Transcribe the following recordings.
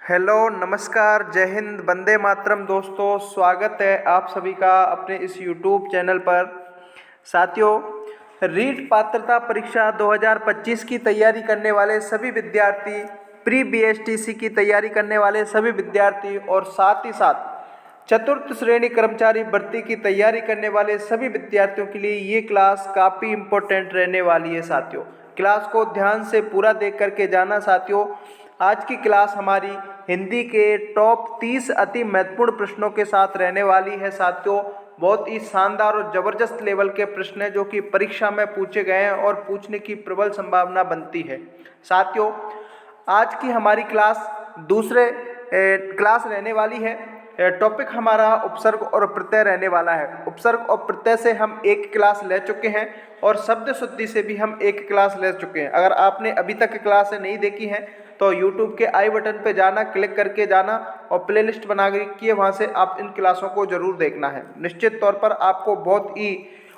Hello, नमस्कार, जय हिंद, वंदे मातरम। दोस्तों, स्वागत है आप सभी का अपने इस यूट्यूब चैनल पर। साथियों, रीट पात्रता परीक्षा 2025 की तैयारी करने वाले सभी विद्यार्थी, प्री बीएसटीसी की तैयारी करने वाले सभी विद्यार्थी और साथ ही साथ चतुर्थ श्रेणी कर्मचारी भर्ती की तैयारी करने वाले सभी विद्यार्थियों के लिए ये क्लास काफ़ी इम्पोर्टेंट रहने वाली है। साथियों, क्लास को ध्यान से पूरा देख करके जाना। साथियों, आज की क्लास हमारी हिंदी के टॉप 30 अति महत्वपूर्ण प्रश्नों के साथ रहने वाली है। साथियों, बहुत ही शानदार और ज़बरदस्त लेवल के प्रश्न हैं जो कि परीक्षा में पूछे गए हैं और पूछने की प्रबल संभावना बनती है। साथियों, आज की हमारी क्लास दूसरे क्लास रहने वाली है। टॉपिक हमारा उपसर्ग और प्रत्यय रहने वाला है। उपसर्ग और प्रत्यय से हम एक क्लास ले चुके हैं और शब्द शुद्धि से भी हम एक क्लास ले चुके हैं। अगर आपने अभी तक क्लास नहीं देखी है तो यूट्यूब के आई बटन पे जाना, क्लिक करके जाना और प्लेलिस्ट बना के वहाँ से आप इन क्लासों को जरूर देखना है। निश्चित तौर पर आपको बहुत ही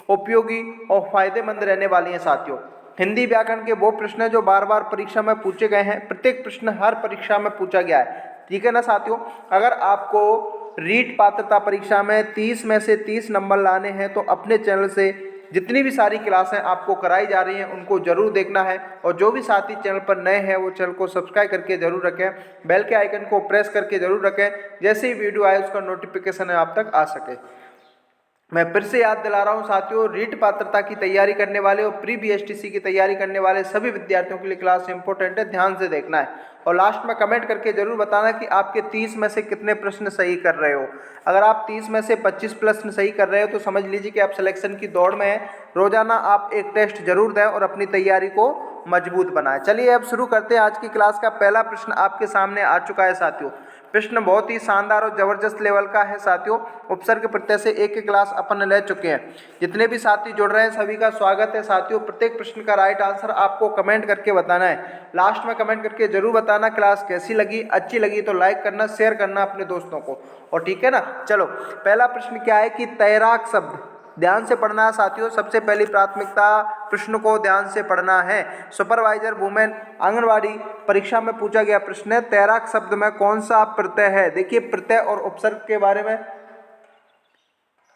उपयोगी और फायदेमंद रहने वाली हैं। साथियों, हिंदी व्याकरण के वो प्रश्न हैं जो बार बार परीक्षा में पूछे गए हैं। प्रत्येक प्रश्न हर परीक्षा में पूछा गया है, ठीक है ना साथियों। अगर आपको रीट पात्रता परीक्षा में 30 में से 30 नंबर लाने हैं तो अपने चैनल से जितनी भी सारी क्लासें आपको कराई जा रही हैं उनको जरूर देखना है। और जो भी साथी चैनल पर नए हैं वो चैनल को सब्सक्राइब करके जरूर रखें, बेल के आइकन को प्रेस करके जरूर रखें, जैसे ही वीडियो आए उसका नोटिफिकेशन आप तक आ सके। मैं फिर से याद दिला रहा हूं साथियों, रीट पात्रता की तैयारी करने वाले और प्री बीएसटीसी की तैयारी करने वाले सभी विद्यार्थियों के लिए क्लास इंपॉर्टेंट है, ध्यान से देखना है। और लास्ट में कमेंट करके जरूर बताना कि आपके 30 में से कितने प्रश्न सही कर रहे हो। अगर आप 30 में से 25 प्रश्न सही कर रहे हो तो समझ लीजिए कि आप सिलेक्शन की दौड़ में हैं। रोजाना आप एक टेस्ट जरूर दें और अपनी तैयारी को मजबूत बनाएं। चलिए अब शुरू करते हैं। आज की क्लास का पहला प्रश्न आपके सामने आ चुका है। साथियों, प्रश्न बहुत ही शानदार और जबरदस्त लेवल का है। साथियों, उपसर्ग प्रत्यय से एक क्लास अपन ले चुके हैं। जितने भी साथी जुड़ रहे हैं सभी का स्वागत है। साथियों, प्रत्येक प्रश्न का राइट आंसर आपको कमेंट करके बताना है। लास्ट में कमेंट करके जरूर बताना क्लास कैसी लगी। अच्छी लगी तो लाइक करना, शेयर करना अपने दोस्तों को, और ठीक है ना। चलो, पहला प्रश्न क्या है कि तैराक शब्द, ध्यान से पढ़ना है साथियों। सबसे पहली प्राथमिकता प्रश्न को ध्यान से पढ़ना है। सुपरवाइजर वुमेन आंगनवाड़ी परीक्षा में पूछा गया प्रश्न है, तैराक शब्द में कौन सा प्रत्यय है। देखिए, प्रत्यय और उपसर्ग के बारे में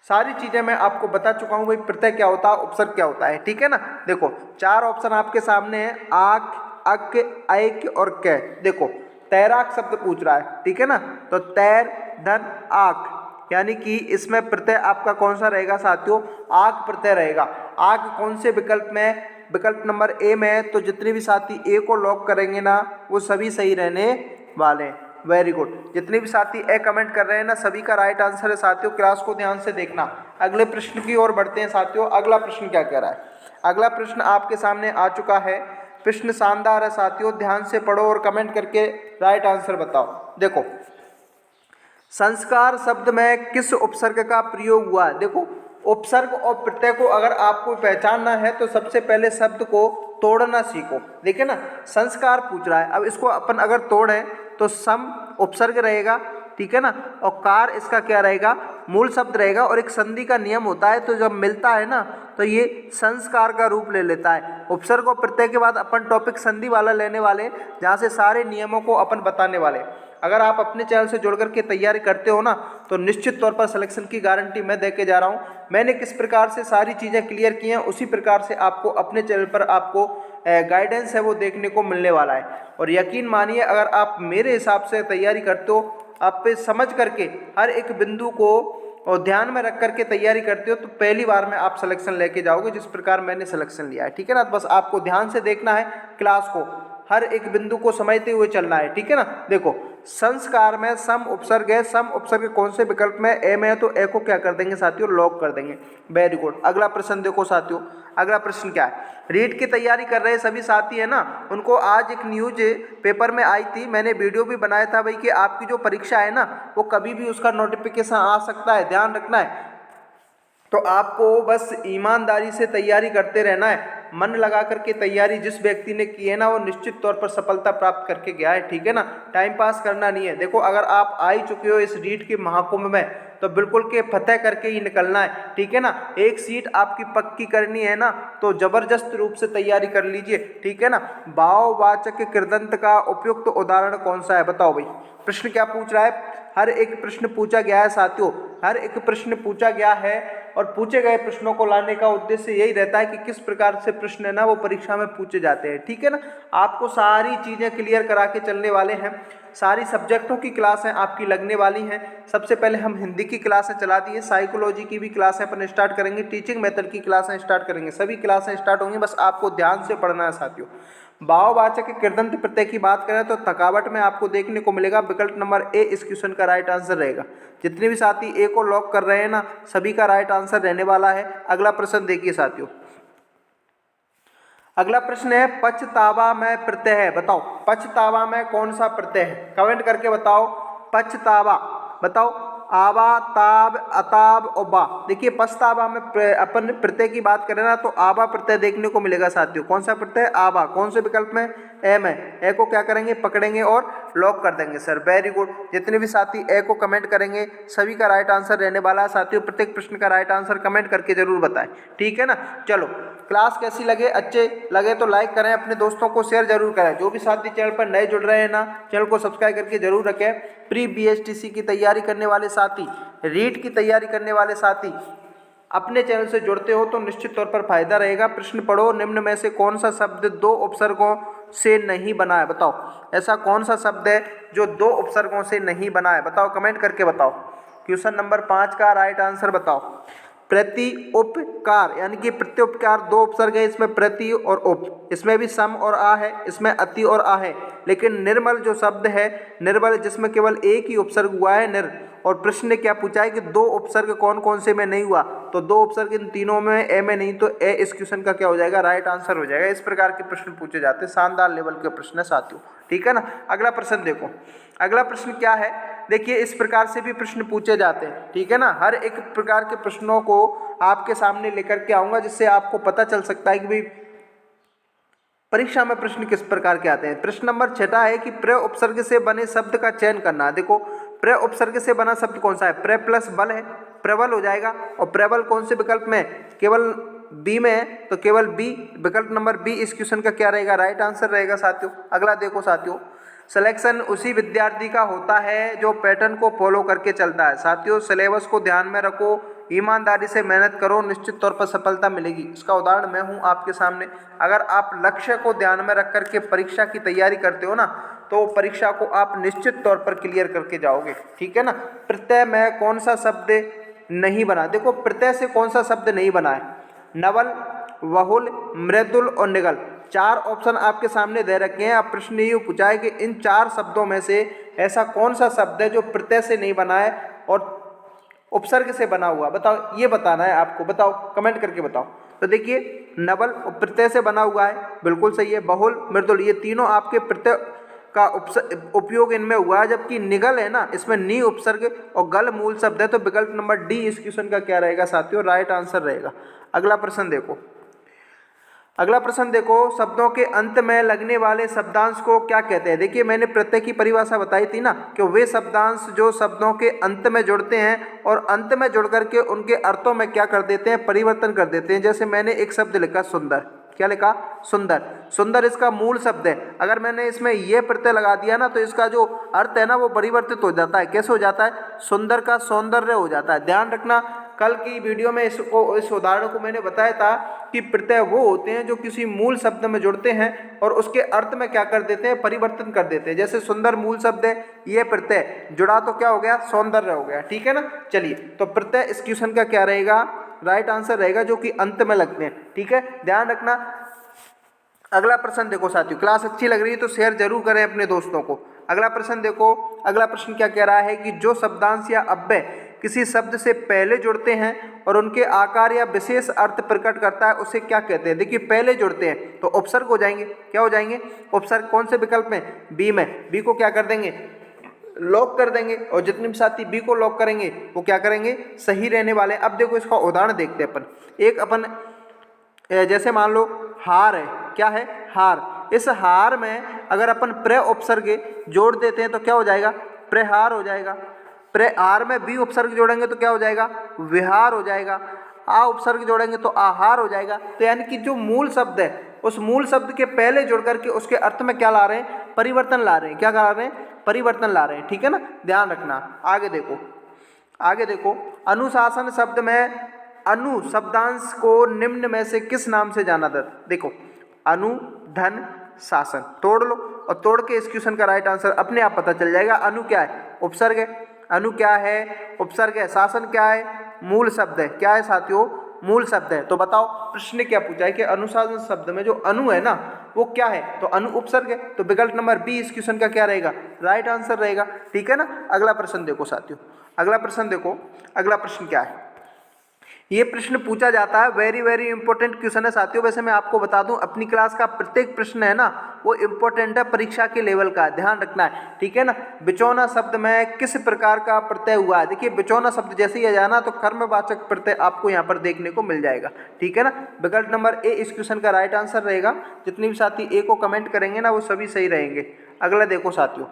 सारी चीजें मैं आपको बता चुका हूं। भाई, प्रत्यय क्या होता है, उपसर्ग क्या होता है, ठीक है ना। देखो, 4 ऑप्शन आपके सामने है, आक, अक, ऐक और कै। देखो, तैराक शब्द पूछ रहा है, ठीक है ना। तो तैर धन आक, यानी कि इसमें प्रत्यय आपका कौन सा रहेगा साथियों, आक प्रत्यय रहेगा। आक कौन से विकल्प में, विकल्प नंबर ए में है। तो जितने भी साथी ए को लॉक करेंगे ना वो सभी सही रहने वाले। Very good. जितने भी साथी ए कमेंट कर रहे हैं ना सभी का राइट आंसर है। साथियों, क्लास को ध्यान से देखना। अगले प्रश्न की ओर बढ़ते हैं साथियों। अगला प्रश्न क्या कह रहा है, अगला प्रश्न आपके सामने आ चुका है। प्रश्न शानदार है साथियों, ध्यान से पढ़ो और कमेंट करके राइट आंसर बताओ। देखो, संस्कार शब्द में किस उपसर्ग का प्रयोग हुआ है। देखो, उपसर्ग और प्रत्यय को अगर आपको पहचानना है तो सबसे पहले शब्द को तोड़ना सीखो। देखिए ना, संस्कार पूछ रहा है, अब इसको अपन अगर तोड़ें तो सम उपसर्ग रहेगा, ठीक है ना, और कार इसका क्या रहेगा, मूल शब्द रहेगा। और एक संधि का नियम होता है, तो जब मिलता है ना तो ये संस्कार का रूप ले लेता है। उपसर्ग और प्रत्यय के बाद अपन टॉपिक संधि वाला लेने वाले, जहाँ से सारे नियमों को अपन बताने वाले। अगर आप अपने चैनल से जुड़ करके तैयारी करते हो ना तो निश्चित तौर पर सिलेक्शन की गारंटी मैं दे के जा रहा हूँ। मैंने किस प्रकार से सारी चीज़ें क्लियर की हैं उसी प्रकार से आपको अपने चैनल पर आपको गाइडेंस है वो देखने को मिलने वाला है। और यकीन मानिए, अगर आप मेरे हिसाब से तैयारी करते हो, आप पे समझ करके हर एक बिंदु को और ध्यान में रख करके तैयारी करते हो, तो पहली बार में आप सिलेक्शन लेके जाओगे जिस प्रकार मैंने सिलेक्शन लिया है, ठीक है ना। तो बस आपको ध्यान से देखना है, क्लास को हर एक बिंदु को समझते हुए चलना है, ठीक है ना। देखो, संस्कार में सम उपसर्ग है, सम उपसर्ग कौन से विकल्प में, ए में है, तो ए को क्या कर देंगे साथियों, लॉक कर देंगे। Very good. अगला प्रश्न देखो साथियों, अगला प्रश्न क्या है। रीट की तैयारी कर रहे सभी साथी है ना, उनको आज एक न्यूज पेपर में आई थी, मैंने वीडियो भी बनाया था भाई कि आपकी जो परीक्षा है ना वो कभी भी उसका नोटिफिकेशन आ सकता है, ध्यान रखना है। तो आपको बस ईमानदारी से तैयारी करते रहना है, मन लगा करके तैयारी जिस व्यक्ति ने की है ना वो निश्चित तौर पर सफलता प्राप्त करके गया है, ठीक है ना। टाइम पास करना नहीं है। देखो, अगर आप आ ही चुके हो इस रीट के महाकुंभ में तो बिल्कुल के फतेह करके ही निकलना है, ठीक है ना। एक सीट आपकी पक्की करनी है ना, तो जबरदस्त रूप से तैयारी कर लीजिए, ठीक है ना। भाववाचक कृदंत का उपयुक्त उदाहरण कौन सा है, बताओ भाई। प्रश्न क्या पूछ रहा है, हर एक प्रश्न पूछा गया है साथियों, हर एक प्रश्न पूछा गया है और पूछे गए प्रश्नों को लाने का उद्देश्य यही रहता है कि किस प्रकार से प्रश्न है ना वो परीक्षा में पूछे जाते हैं, ठीक है ना। आपको सारी चीजें क्लियर करा के चलने वाले हैं, सारी सब्जेक्टों की क्लासें आपकी लगने वाली हैं। सबसे पहले हम हिंदी की क्लासें चला दी है, साइकोलॉजी की भी क्लासें अपन स्टार्ट करेंगे, टीचिंग मेथड की क्लासें स्टार्ट करेंगे, सभी क्लासें स्टार्ट होंगी, बस आपको ध्यान से पढ़ना है साथियों। भाववाचक कृदंत प्रत्यय की बात करें तो थकावट में आपको देखने को मिलेगा विकल्प नंबर ए इस क्वेश्चन का राइट आंसर रहेगा। जितने भी साथी ए को लॉक कर रहे हैं ना, सभी का राइट आंसर रहने वाला है। अगला प्रश्न देखिए साथियों, अगला प्रश्न है पछतावा में प्रत्यय है, बताओ पछतावा में कौन सा प्रत्यय है, कमेंट करके बताओ। पछतावा बताओ, आवा ताब अताब ओबा। देखिए पछतावा में अपन प्रत्यय की बात करें ना तो आवा प्रत्यय देखने को मिलेगा साथियों। कौन सा प्रत्यय, आवा। कौन से विकल्प में, ए में। ए को क्या करेंगे, पकड़ेंगे और लॉक कर देंगे सर, वेरी गुड। जितने भी साथी ए को कमेंट करेंगे सभी का राइट आंसर रहने वाला है साथियों। प्रत्येक प्रश्न का राइट आंसर कमेंट करके जरूर बताएं, ठीक है ना। चलो क्लास कैसी लगे, अच्छे लगे तो लाइक करें, अपने दोस्तों को शेयर जरूर करें। जो भी साथी चैनल पर नए जुड़ रहे हैं ना, चैनल को सब्सक्राइब करके जरूर रखें। प्री बीएसटीसी की तैयारी करने वाले साथी, रीट की तैयारी करने वाले साथी अपने चैनल से जुड़ते हो तो निश्चित तौर पर फायदा रहेगा। प्रश्न पढ़ो, निम्न में से कौन सा शब्द दो उपसर्गों से नहीं बना है, बताओ। ऐसा कौन सा शब्द है जो दो उपसर्गों से नहीं बना है, बताओ, कमेंट करके बताओ। क्वेश्चन नंबर 5 का राइट आंसर बताओ। प्रति उपकार यानी कि प्रत्युपकार दो उपसर्ग है, इसमें प्रति और उप, इसमें भी सम और आ है, इसमें अति और आ है। लेकिन निर्मल जो शब्द है, निर्मल जिसमें केवल एक ही उपसर्ग हुआ है, निर। और प्रश्न ने क्या पूछा है कि दो उपसर्ग कौन कौन से में नहीं हुआ, तो दो उपसर्ग इन तीनों में ए में नहीं, तो ए इस क्वेश्चन का क्या हो जाएगा, राइट आंसर हो जाएगा। इस प्रकार के प्रश्न पूछे जाते हैं, शानदार लेवल के प्रश्न है साथियों, ठीक है ना। अगला प्रश्न देखो, अगला प्रश्न क्या है, देखिए इस प्रकार से भी प्रश्न पूछे जाते हैं, ठीक है ना। हर एक प्रकार के प्रश्नों को आपके सामने लेकर के आऊंगा जिससे आपको पता चल सकता है कि भाई परीक्षा में प्रश्न किस प्रकार के आते हैं। प्रश्न नंबर 6 है कि प्र उपसर्ग से बने शब्द का चयन करना। देखो प्र उपसर्ग से बना शब्द कौन सा है, प्र प्लस बल है, प्रबल हो जाएगा। और प्रबल कौन से विकल्प में, केवल बी में है, तो केवल बी, विकल्प नंबर बी इस क्वेश्चन का क्या रहेगा, राइट आंसर रहेगा साथियों। अगला देखो साथियों, सिलेक्शन उसी विद्यार्थी का होता है जो पैटर्न को फॉलो करके चलता है। साथियों सिलेबस को ध्यान में रखो, ईमानदारी से मेहनत करो, निश्चित तौर पर सफलता मिलेगी। इसका उदाहरण मैं हूं आपके सामने। अगर आप लक्ष्य को ध्यान में रख करके परीक्षा की तैयारी करते हो ना, तो परीक्षा को आप निश्चित तौर पर क्लियर करके जाओगे, ठीक है ना। प्रत्यय में कौन सा शब्द नहीं बना, देखो प्रत्यय से कौन सा शब्द नहीं बना है, नवल, बहुल, मृदुल और निगल। 4 ऑप्शन आपके सामने दे रखे हैं। अब प्रश्न ये पूछा है कि इन 4 शब्दों में से ऐसा कौन सा शब्द है जो प्रत्यय से नहीं बना है और उपसर्ग से बना हुआ, बताओ, ये बताना है आपको, बताओ, कमेंट करके बताओ। तो देखिए नवल प्रत्यय से बना हुआ है, बिल्कुल सही है। बहुल, मृदुल, ये तीनों आपके प्रत्यय का उपयोग इनमें हुआ है। जबकि निगल है ना, इसमें नी उपसर्ग और गल मूल शब्द है, तो विकल्प नंबर डी इस क्वेश्चन का क्या रहेगा साथियों, राइट आंसर रहेगा। अगला प्रश्न देखो, अगला प्रश्न देखो, शब्दों के अंत में लगने वाले शब्दांश को क्या कहते हैं। देखिए मैंने प्रत्यय की परिभाषा बताई थी ना, कि वे शब्दांश जो शब्दों के अंत में जुड़ते हैं और अंत में जुड़ करके उनके अर्थों में क्या कर देते हैं, परिवर्तन कर देते हैं। जैसे मैंने एक शब्द लिखा सुंदर, क्या लिखा, सुंदर। सुंदर इसका मूल शब्द है, अगर मैंने इसमें ये प्रत्यय लगा दिया ना, तो इसका जो अर्थ है ना वो परिवर्तित हो जाता है। कैसे हो जाता है, सुंदर का सौंदर्य हो जाता है। ध्यान रखना, कल की वीडियो में इस उदाहरण को मैंने बताया था कि प्रत्यय वो होते हैं जो किसी मूल शब्द में जुड़ते हैं और उसके अर्थ में क्या कर देते हैं, परिवर्तन कर देते हैं। जैसे सुंदर मूल शब्द है, ये प्रत्यय जुड़ा तो क्या हो गया, सौंदर्य हो गया, ठीक है ना। चलिए, तो प्रत्यय इस क्वेश्चन का क्या रहेगा, राइट आंसर रहेगा, जो कि अंत में लगते हैं, ठीक है, ध्यान रखना। अगला प्रश्न देखो साथियों, क्लास अच्छी लग रही है तो शेयर जरूर करें अपने दोस्तों को। अगला प्रश्न देखो, अगला प्रश्न क्या कह रहा है कि जो शब्दांश या अव्यय किसी शब्द से पहले जुड़ते हैं और उनके आकार या विशेष अर्थ प्रकट करता है, उसे क्या कहते हैं। देखिए पहले जुड़ते हैं तो उपसर्ग हो जाएंगे, क्या हो जाएंगे, उपसर्ग। कौन से विकल्प में, बी में। बी को क्या कर देंगे, लॉक कर देंगे, और जितने भी साथी बी को लॉक करेंगे वो क्या करेंगे, सही रहने वाले। अब देखो इसका उदाहरण देखते हैं अपन। एक अपन जैसे मान लो हार है, क्या है, हार। इस हार में अगर अपन प्र उपसर्ग जोड़ देते हैं तो क्या हो जाएगा, प्रहार हो जाएगा। प्रहार में बी उपसर्ग जोड़ेंगे तो क्या हो जाएगा, विहार हो जाएगा। आ उपसर्ग जोड़ेंगे तो आहार हो जाएगा। तो यानी कि जो मूल शब्द है उस मूल शब्द के पहले जुड़ करके उसके अर्थ में क्या ला रहे हैं, परिवर्तन ला रहे हैं। क्या ला रहे हैं, परिवर्तन ला रहे हैं। ठीक है ना, ध्यान रखना। आगे देखो, आगे देखो, अनुशासन शब्द में अनु शब्दांश को निम्न में से किस नाम से जाना जाता है। देखो, अनु, धन, शासन, तोड़ लो और तोड़ के इस क्वेश्चन का राइट आंसर अपने आप पता चल जाएगा। अनु क्या है, उपसर्ग है। अनु क्या है, उपसर्ग है। शासन क्या है, मूल शब्द है। क्या है साथियों, मूल शब्द है। तो बताओ प्रश्न ने क्या पूछा है कि अनुशासन शब्द में जो अनु है ना वो क्या है, तो अनु उपसर्ग है। तो विकल्प नंबर बी इस क्वेश्चन का क्या रहेगा, राइट आंसर रहेगा। ठीक है ना। अगला प्रश्न देखो साथियों, अगला प्रश्न देखो, अगला प्रश्न क्या है। ये प्रश्न पूछा जाता है, वेरी वेरी इंपॉर्टेंट क्वेश्चन है साथियों। वैसे मैं आपको बता दूं, अपनी क्लास का प्रत्येक प्रश्न है ना वो इंपॉर्टेंट है, परीक्षा के लेवल का, ध्यान रखना है। ठीक है ना। बिचौना शब्द में किस प्रकार का प्रत्यय हुआ है। देखिए बिचौना शब्द जैसे ही आ जाना तो कर्मवाचक प्रत्यय आपको यहाँ पर देखने को मिल जाएगा। ठीक है ना। विकल्प नंबर ए इस क्वेश्चन का राइट आंसर रहेगा। जितने भी साथी ए को कमेंट करेंगे ना वो सभी सही रहेंगे। अगला देखो साथियों,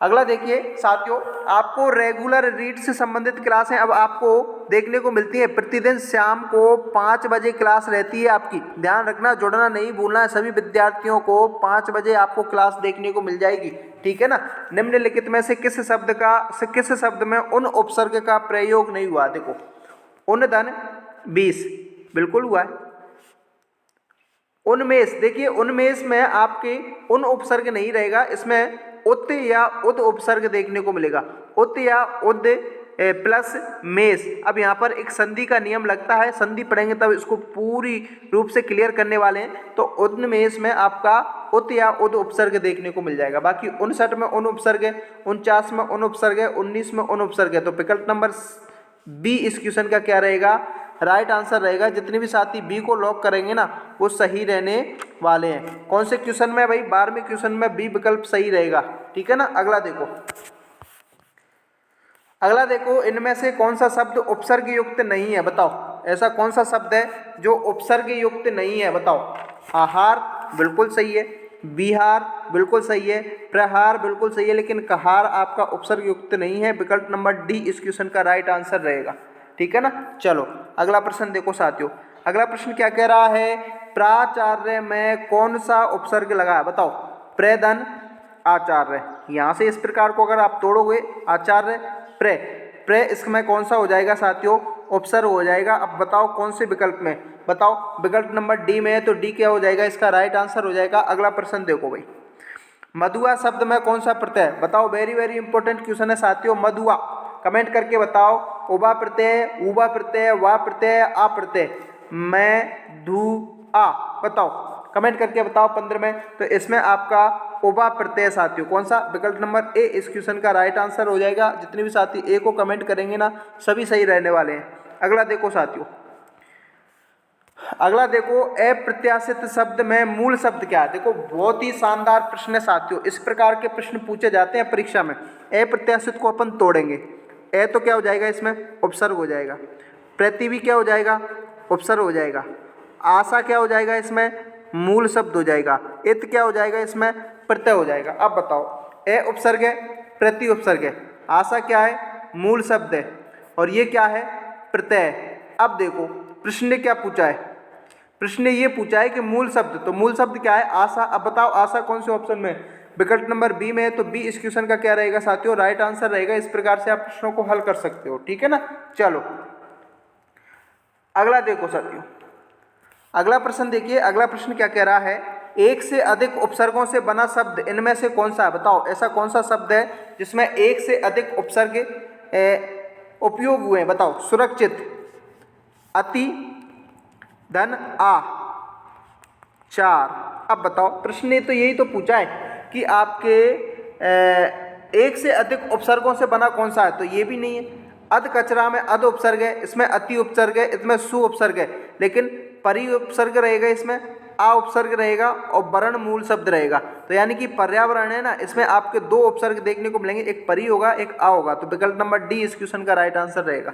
अगला देखिए साथियों, आपको रेगुलर रीड से संबंधित क्लासें अब आपको देखने को मिलती है। प्रतिदिन शाम को 5 बजे क्लास रहती है आपकी। ध्यान रखना, जुड़ना नहीं भूलना है। सभी विद्यार्थियों को 5 बजे आपको क्लास देखने को मिल जाएगी। ठीक है ना। निम्नलिखित में से किस शब्द में उन उपसर्ग का प्रयोग नहीं हुआ। देखो, उन धन 20 बिल्कुल हुआ है। उन्मेष, देखिए उन्मेष में आपके उन उपसर्ग नहीं रहेगा, इसमें उत या उद उपसर्ग देखने को मिलेगा। उत या उद प्लस मेष। अब यहाँ पर एक संधि का नियम लगता है, संधि पढ़ेंगे तब इसको पूरी रूप से क्लियर करने वाले हैं। तो उन्मेष में आपका उत या उद उपसर्ग देखने को मिल जाएगा। बाकी 59 में उन उपसर्ग है, 49 में उन उपसर्ग है, 19 में उन उपसर्ग है। तो विकल्प नंबर बी इस क्वेश्चन का क्या रहेगा, राइट आंसर रहेगा। जितने भी साथी बी को लॉक करेंगे ना वो सही रहने वाले हैं। कौन से क्वेश्चन में भाई, 12वें क्वेश्चन में बी विकल्प सही रहेगा। ठीक है ना। अगला देखो, अगला देखो, इनमें से कौन सा शब्द उपसर्ग युक्त नहीं है। बताओ ऐसा कौन सा शब्द है जो उपसर्ग युक्त नहीं है, बताओ। आहार बिल्कुल सही है, विहार बिल्कुल सही है, प्रहार बिल्कुल सही है, लेकिन कहार आपका उपसर्ग युक्त नहीं है। विकल्प नंबर डी इस क्वेश्चन का राइट आंसर रहेगा। ठीक है ना। चलो अगला प्रश्न देखो साथियों, अगला प्रश्न क्या कह रहा है, प्राचार्य में कौन सा उपसर्ग लगा है। बताओ, प्रधन आचार्य। यहाँ से इस प्रकार को अगर आप तोड़ोगे, आचार्य प्रे इसमें कौन सा हो जाएगा साथियों, उपसर्ग हो जाएगा। अब बताओ कौन से विकल्प में, बताओ। विकल्प नंबर डी में है तो डी क्या हो जाएगा, इसका राइट आंसर हो जाएगा। अगला प्रश्न देखो भाई, मधुआ शब्द में कौन सा प्रत्यय, बताओ। वेरी वेरी इंपॉर्टेंट क्वेश्चन है साथियों। मधुआ, कमेंट करके बताओ। उबा प्रत्यय, ऊबा प्रत्यय, वा प्रत्यय, आ प्रत्यय, मैं धू आ, बताओ कमेंट करके बताओ 15 में। तो इसमें आपका उबा प्रत्यय साथियों, कौन सा, विकल्प नंबर ए इस क्वेश्चन का राइट आंसर हो जाएगा। जितने भी साथी ए को कमेंट करेंगे ना सभी सही रहने वाले हैं। अगला देखो साथियों, अगला देखो, अप्रत्याशित शब्द में मूल शब्द क्या है। देखो बहुत ही शानदार प्रश्न है साथियों। इस प्रकार के प्रश्न पूछे जाते हैं परीक्षा में। अप्रत्याशित को अपन तोड़ेंगे। ए तो क्या हो जाएगा, इसमें उपसर्ग हो जाएगा। प्रति भी क्या हो जाएगा, उपसर्ग हो जाएगा। आशा क्या हो जाएगा, इसमें मूल शब्द हो जाएगा। इत क्या हो जाएगा, इसमें प्रत्यय हो जाएगा। अब बताओ, ए उपसर्ग है, प्रति उपसर्ग है, आशा क्या है, मूल शब्द है, और ये क्या है, प्रत्यय है। अब देखो प्रश्न ने क्या पूछा है, प्रश्न ने ये पूछा है कि मूल शब्द, तो मूल शब्द क्या है, आशा। अब बताओ आशा कौन से ऑप्शन में, विकल्प नंबर बी में है। तो बी इस क्वेश्चन का क्या रहेगा साथियों, राइट आंसर रहेगा। इस प्रकार से आप प्रश्नों को हल कर सकते हो। ठीक है ना। चलो अगला देखो साथियों, अगला प्रश्न देखिए। अगला प्रश्न क्या कह रहा है, एक से अधिक उपसर्गों से बना शब्द इनमें से कौन सा है। बताओ ऐसा कौन सा शब्द है जिसमें एक से अधिक उपसर्ग उपयोग हुए हैं। बताओ, सुरक्षित, अति, धन, आ, चार। अब बताओ प्रश्न ने तो यही तो पूछा है कि आपके एक से अधिक उपसर्गों से बना कौन सा है, तो ये भी नहीं है। अध कचरा में अध उपसर्ग है, इसमें अति उपसर्ग है, इसमें सु उपसर्ग है, लेकिन परि उपसर्ग रहेगा, इसमें आ उपसर्ग रहेगा और वर्ण मूल शब्द रहेगा। तो यानी कि पर्यावरण है ना, इसमें आपके दो उपसर्ग देखने को मिलेंगे, एक परि होगा एक आ होगा। तो विकल्प नंबर डी इस क्वेश्चन का राइट आंसर रहेगा।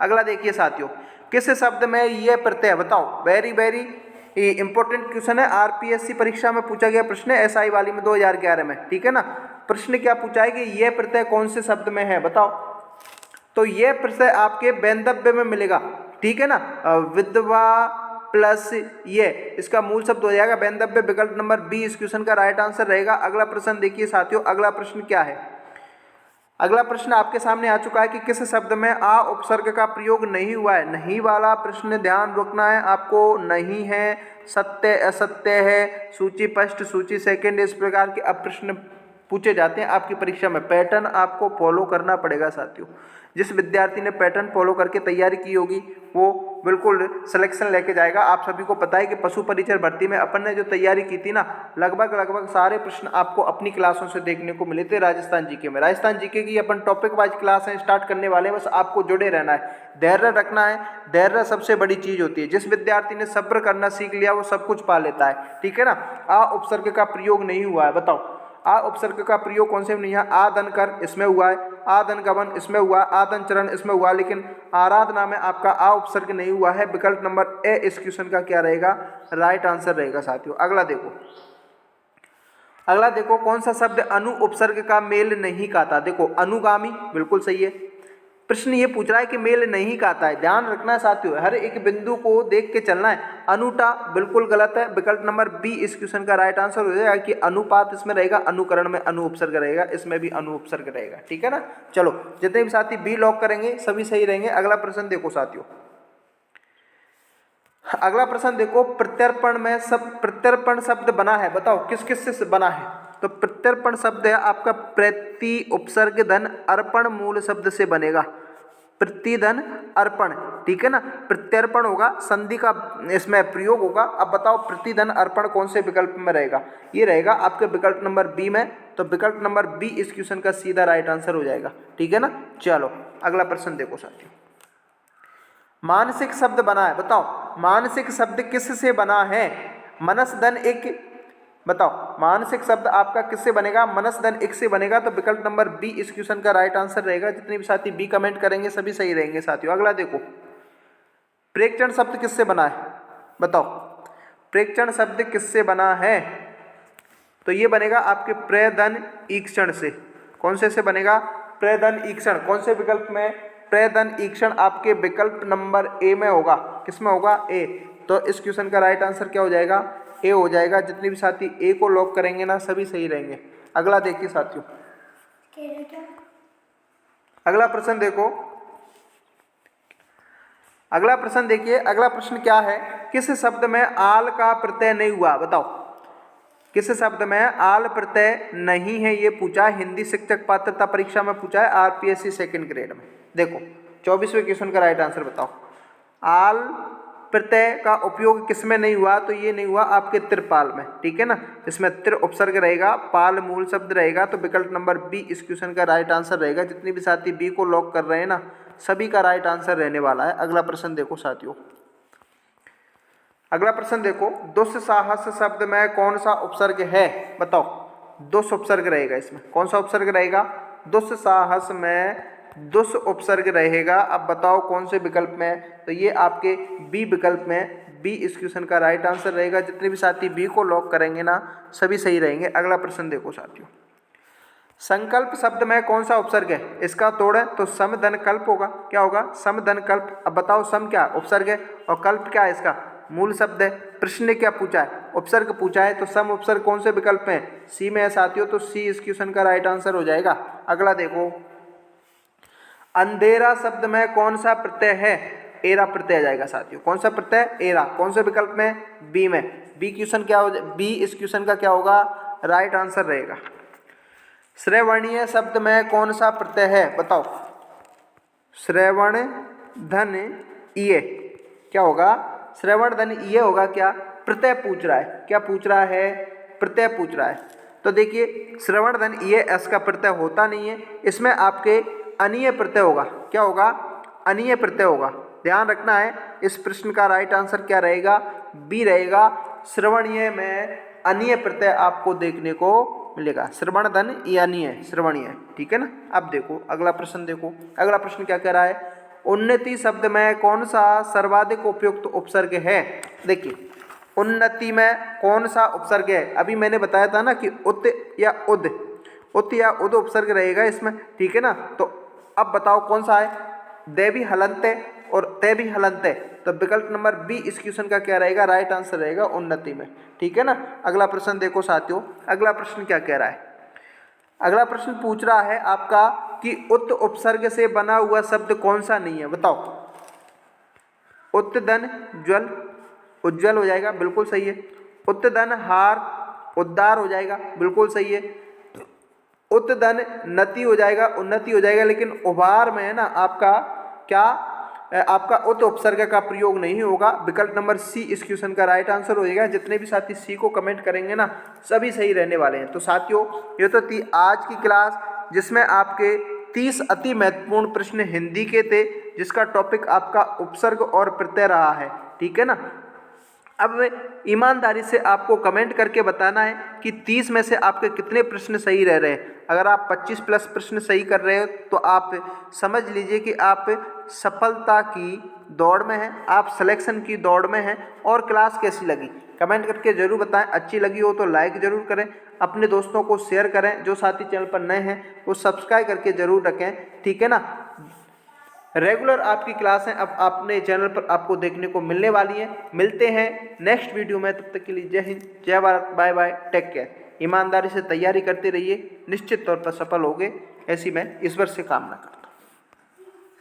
अगला देखिए साथियों, किस शब्द में यह प्रत्यय, बताओ। वेरी वेरी ये इंपॉर्टेंट क्वेश्चन है, आरपीएससी परीक्षा में पूछा गया प्रश्न है, एसआई वाली में 2011 में, ठीक है ना। प्रश्न क्या पूछा है कि यह प्रत्यय कौन से शब्द में है, बताओ। तो यह प्रत्यय आपके वैंधव्य में मिलेगा, ठीक है ना। विधवा प्लस ये इसका मूल शब्द हो जाएगा वैंधव्य। विकल्प नंबर बी इस क्वेश्चन का राइट आंसर रहेगा। अगला प्रश्न देखिए साथियों, अगला प्रश्न क्या है। अगला प्रश्न आपके सामने आ चुका है कि किस शब्द में आ उपसर्ग का प्रयोग नहीं हुआ है। नहीं वाला प्रश्न ध्यान रखना है आपको। नहीं है, सत्य असत्य है, सूची फर्स्ट सूची सेकंड, इस प्रकार के अब प्रश्न पूछे जाते हैं आपकी परीक्षा में। पैटर्न आपको फॉलो करना पड़ेगा साथियों। जिस विद्यार्थी ने पैटर्न फॉलो करके तैयारी की होगी वो बिल्कुल सिलेक्शन लेके जाएगा। आप सभी को पता है कि पशु परिचर भर्ती में अपन ने जो तैयारी की थी ना, लगभग सारे प्रश्न आपको अपनी क्लासों से देखने को मिले थे राजस्थान जीके में। राजस्थान जीके की अपन टॉपिक वाइज क्लासें स्टार्ट करने वाले हैं, बस आपको जुड़े रहना है, धैर्य रखना है। धैर्य सबसे बड़ी चीज होती है। जिस विद्यार्थी ने सब्र करना सीख लिया वो सब कुछ पा लेता है, ठीक है ना। आ उपसर्ग का प्रयोग नहीं हुआ है, बताओ। आ उपसर्ग का प्रयोग कौन से में नहीं है। आदन कर इसमें हुआ है, आदन गमन इसमें हुआ, आदन चरण इसमें हुआ, लेकिन आराधना में आपका आ उपसर्ग नहीं हुआ है। विकल्प नंबर ए इस क्वेश्चन का क्या रहेगा, राइट आंसर रहेगा साथियों। अगला देखो, अगला देखो कौन सा शब्द अनु उपसर्ग का मेल नहीं खाता। देखो अनुगामी बिल्कुल सही है। प्रश्न ये पूछ रहा है कि मेल नहीं खाता है। ध्यान रखना है साथियों, हर एक बिंदु को देख के चलना है। अनुटा बिल्कुल गलत है। विकल्प नंबर बी इस क्वेश्चन का राइट आंसर हो जाएगा कि अनुपात इसमें रहेगा, अनुकरण में अनु उपसर्ग रहेगा, इसमें भी अनु उपसर्ग रहेगा, ठीक है ना। चलो जितने भी साथी बी लॉक करेंगे सभी सही रहेंगे। अगला प्रश्न देखो साथियों, अगला प्रश्न देखो, प्रत्यर्पण में प्रत्यर्पण शब्द बना है, बताओ किस किस से बना है। तो प्रत्यर्पण शब्द है आपका प्रति उपसर्ग धन अर्पण मूल शब्द से बनेगा। प्रतिधन अर्पण, ठीक है ना। प्रत्यर्पण होगा, संधि का इसमें प्रयोग होगा। अब बताओ प्रतिधन अर्पण कौन से विकल्प में रहेगा। ये रहेगा आपके विकल्प नंबर बी में। तो विकल्प नंबर बी इस क्वेश्चन का सीधा राइट आंसर हो जाएगा, ठीक है ना। चलो अगला प्रश्न देखो साथियों, मानसिक शब्द बना है, बताओ मानसिक शब्द किस से बना है। मनस धन एक, बताओ मानसिक शब्द आपका किससे बनेगा, मनस धन एक से बनेगा। तो विकल्प नंबर बी इस क्वेश्चन का राइट आंसर रहेगा। जितने भी साथी बी कमेंट करेंगे सभी सही रहेंगे साथियों। अगला देखो, प्रेक्षण शब्द किससे बना है, बताओ प्रेक्षण शब्द किससे बना है। तो ये बनेगा आपके प्रधन ईक्षण से। कौन से बनेगा, प्रधन ईक्षण। कौन से विकल्प में, प्रधन ईक्षण आपके विकल्प नंबर ए में होगा। किसमें होगा, ए। तो इस क्वेश्चन का राइट आंसर क्या हो जाएगा, ए हो जाएगा। जितने भी साथी ए को लॉक करेंगे ना सभी सही रहेंगे। अगला देखिए साथियों, अगला प्रश्न देखो, अगला प्रश्न देखिए। अगला प्रश्न क्या है, किस शब्द में आल का प्रत्यय नहीं हुआ, बताओ किस शब्द में आल प्रत्यय नहीं है। ये पूछा हिंदी शिक्षक पात्रता परीक्षा में पूछा है, आरपीएससी सेकंड ग्रेड में। देखो 24वें क्वेश्चन का राइट आंसर बताओ। आल प्रत्यय का उपयोग किसमें नहीं हुआ। तो ये नहीं हुआ आपके त्रिपाल में, ठीक है ना। इसमें तिर उपसर्ग रहेगा, पाल मूल शब्द रहेगा। तो विकल्प नंबर बी इस क्वेश्चन का राइट आंसर रहेगा। जितने भी साथी बी को लॉक कर रहे हैं ना सभी का राइट आंसर रहने वाला है। अगला प्रश्न देखो साथियों, अगला प्रश्न देखो, दुस्साहस शब्द में कौन सा उपसर्ग है, बताओ। दुस उपसर्ग रहेगा इसमें। कौन सा उपसर्ग रहेगा, दुस्साहस में दुस उपसर्ग रहेगा। अब बताओ कौन से विकल्प में। तो ये आपके बी विकल्प में, बी इस क्वेश्चन का राइट आंसर रहेगा। जितने भी साथी बी को लॉक करेंगे ना सभी सही रहेंगे। अगला प्रश्न देखो साथियों, संकल्प शब्द में कौन सा उपसर्ग है। इसका तोड़ है तो सम धन कल्प होगा। क्या होगा, सम धन कल्प। अब बताओ सम क्या उपसर्ग है और कल्प क्या है, इसका मूल शब्द है। प्रश्न ने क्या पूछा है, उपसर्ग पूछा है। तो सम उपसर्ग कौन से विकल्प में, सी में है साथियों। तो सी इस क्वेश्चन का राइट आंसर हो जाएगा। अगला देखो, अंधेरा शब्द में कौन सा प्रत्यय है, एरा प्रत्यय आ जाएगा साथियों। कौन सा प्रत्यय, एरा। कौन से विकल्प में, बी में। बी क्वेश्चन क्या हो, बी इस क्वेश्चन का क्या होगा, राइट आंसर रहेगा। श्रवणीय शब्द में कौन सा प्रत्यय है, बताओ। श्रवण धन इये क्या होगा, श्रवण धन इये होगा। क्या प्रत्यय पूछ रहा है, क्या पूछ रहा है, प्रत्यय पूछ रहा है। तो देखिए श्रवण धन इये एस का प्रत्यय होता नहीं है। इसमें आपके अनीय प्रत्यय होगा। क्या होगा, अनीय प्रत्यय होगा। ध्यान रखना है। इस प्रश्न का राइट आंसर क्या रहेगा, बी रहेगा। श्रवणीय में अनीय प्रत्यय आपको देखने को मिलेगा। श्रवण धन अनीय, श्रवणीय, ठीक है ना। अब देखो अगला प्रश्न देखो, अगला प्रश्न क्या कह रहा है, उन्नति शब्द में कौन सा सर्वाधिक उपयुक्त उपसर्ग है। देखिए उन्नति में कौन सा उपसर्ग है? अभी मैंने बताया था ना कि उत या उद, उत या उद उपसर्ग रहेगा इसमें, ठीक है ना। तो अब बताओ कौन सा है? दे भी हलंत है और ते भी हलंत है, तो विकल्प नंबर बी इस क्वेश्चन का क्या रहेगा? राइट आंसर रहेगा उन्नति में, ठीक है ना। अगला प्रश्न देखो साथियों, अगला प्रश्न क्या कह रहा है? अगला प्रश्न पूछ रहा है आपका कि उत उपसर्ग से बना हुआ शब्द कौन सा नहीं है, बताओ। उत्तधन ज्वल, उज्ज्वल हो जाएगा, बिल्कुल सही है। उत्तधन हार, उद्धार हो जाएगा, बिल्कुल सही है। उत्तधन नति हो जाएगा, उन्नति हो जाएगा, लेकिन उभार में है ना आपका क्या, आपका उत उपसर्ग का प्रयोग नहीं होगा। विकल्प नंबर सी इस क्वेश्चन का राइट आंसर हो जाएगा। जितने भी साथी सी को कमेंट करेंगे ना, सभी सही रहने वाले हैं। तो साथियों, ये तो थी आज की क्लास, जिसमें आपके 30 अति महत्वपूर्ण प्रश्न हिंदी के थे, जिसका टॉपिक आपका उपसर्ग और प्रत्यय रहा है, ठीक है ना। अब ईमानदारी से आपको कमेंट करके बताना है कि 30 में से आपके कितने प्रश्न सही रह रहे हैं। अगर आप 25 प्लस प्रश्न सही कर रहे हो तो आप समझ लीजिए कि आप सफलता की दौड़ में हैं, आप सिलेक्शन की दौड़ में हैं। और क्लास कैसी लगी कमेंट करके जरूर बताएं। अच्छी लगी हो तो लाइक ज़रूर करें, अपने दोस्तों को शेयर करें। जो साथी चैनल पर नए हैं वो सब्सक्राइब करके ज़रूर रखें, ठीक है ना। रेगुलर आपकी क्लास है अब अपने चैनल पर आपको देखने को मिलने वाली है। मिलते हैं नेक्स्ट वीडियो में, तब तक के लिए जय हिंद, जय Bharat, bye bye, take care. ईमानदारी से तैयारी करते रहिए, निश्चित तौर पर सफल होगे, ऐसी मैं ईश्वर से कामना करता हूँ।